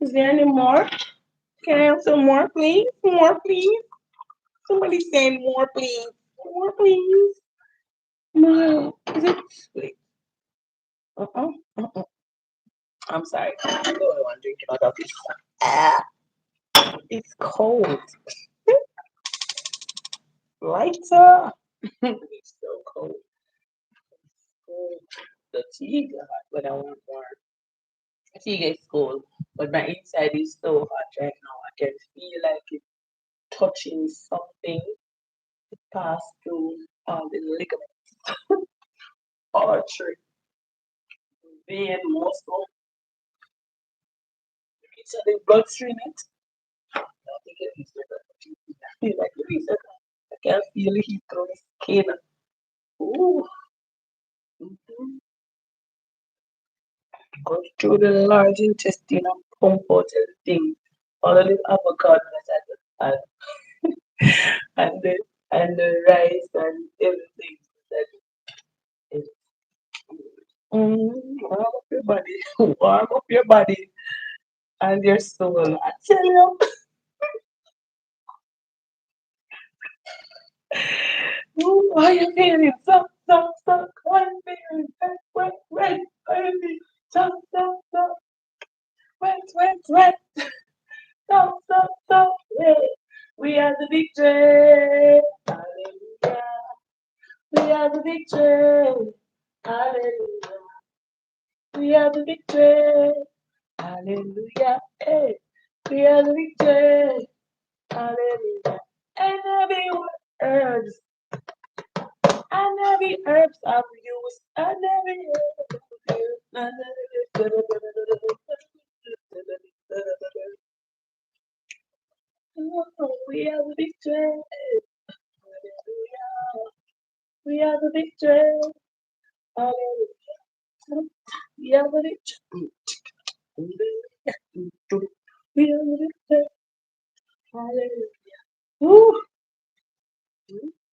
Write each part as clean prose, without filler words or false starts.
Is there any more? Can I have some more, please? More, please. Somebody saying more, please. More, please. No. Is it? Wait. Uh-uh. Uh-uh. I'm sorry. I'm the only one drinking out of this. Ah, it's cold. Lighter. It's so cold. Cold. The tea got hot, but I want more. The tea gets cold, but my inside is so hot right now. I can feel like it's touching something to pass through all the ligaments, artery, vein, muscle, reach the bloodstream. I think it is I feel like it is. I can feel the heat through the skin. Ooh. Mhm. Go through the large intestine and pump out everything. All the little avocado that I just had. And the rice and everything that is warm up your body. Warm up your body and your soul. I tell you. Ooh, how you feeling? So, one feeling. Wait, baby. So, wait. So, yeah. We have the victory. Hallelujah. We have the victory. Hallelujah. We have the victory. Hallelujah. Hey. We have the victory. Hallelujah. And every herbs, and every herbs of use, and every herb of use, and every we have the victory. Hallelujah. We have the victory. Hallelujah. We have the victory. We have the victory. Hallelujah. Woo.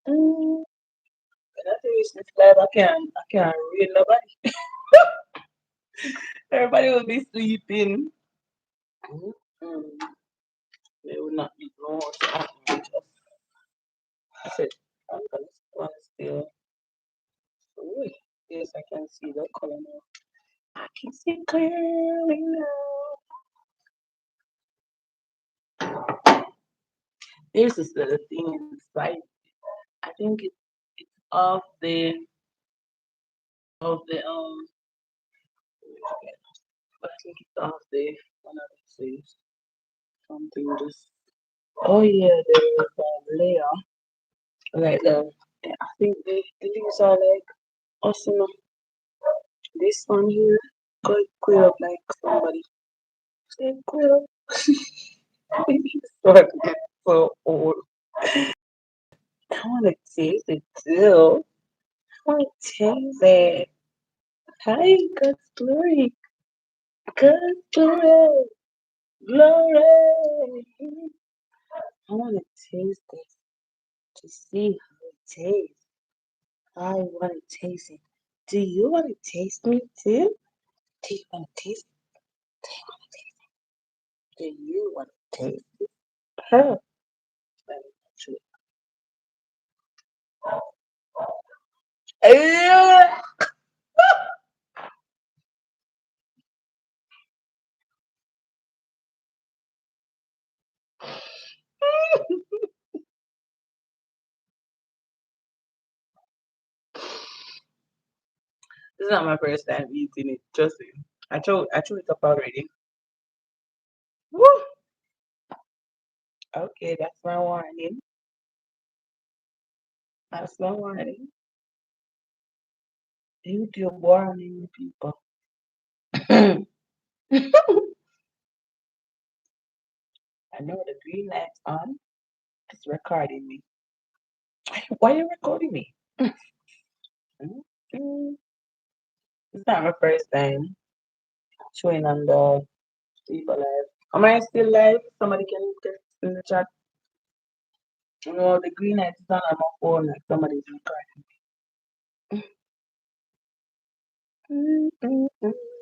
Mm. When I finish this live, I can't read nobody. Everybody will be sleeping. Mm. They will not be no more talking. I said, I'm gonna stand still. Ooh, yes, I can see the color now. I can see clearly now. There's this little thing inside. I think it's of the but I think it's off the one of the says something just. Oh yeah, there is a layer like I think the leaves are like also this one here could queer up like somebody. Say queer up. So I get so old. I want to taste it too. I want to taste it. Hi, God's glory. God's glory. Glory. I want to taste it to see how it tastes. I want to taste it. Do you want to taste me too? Do you want to taste it? Do you want to taste it? Huh? Let me actually- Yeah. This is not my first time eating it. Trust me. I chew it up already. Woo! Okay, that's my warning. That's my warning. YouTube warning people. I know the green light's on. It's recording me. Why are you recording me? Mm, it's not my first time showing on the people live. Am I still live? Somebody can text in the chat. No, the green light is on my phone. Like somebody's recording.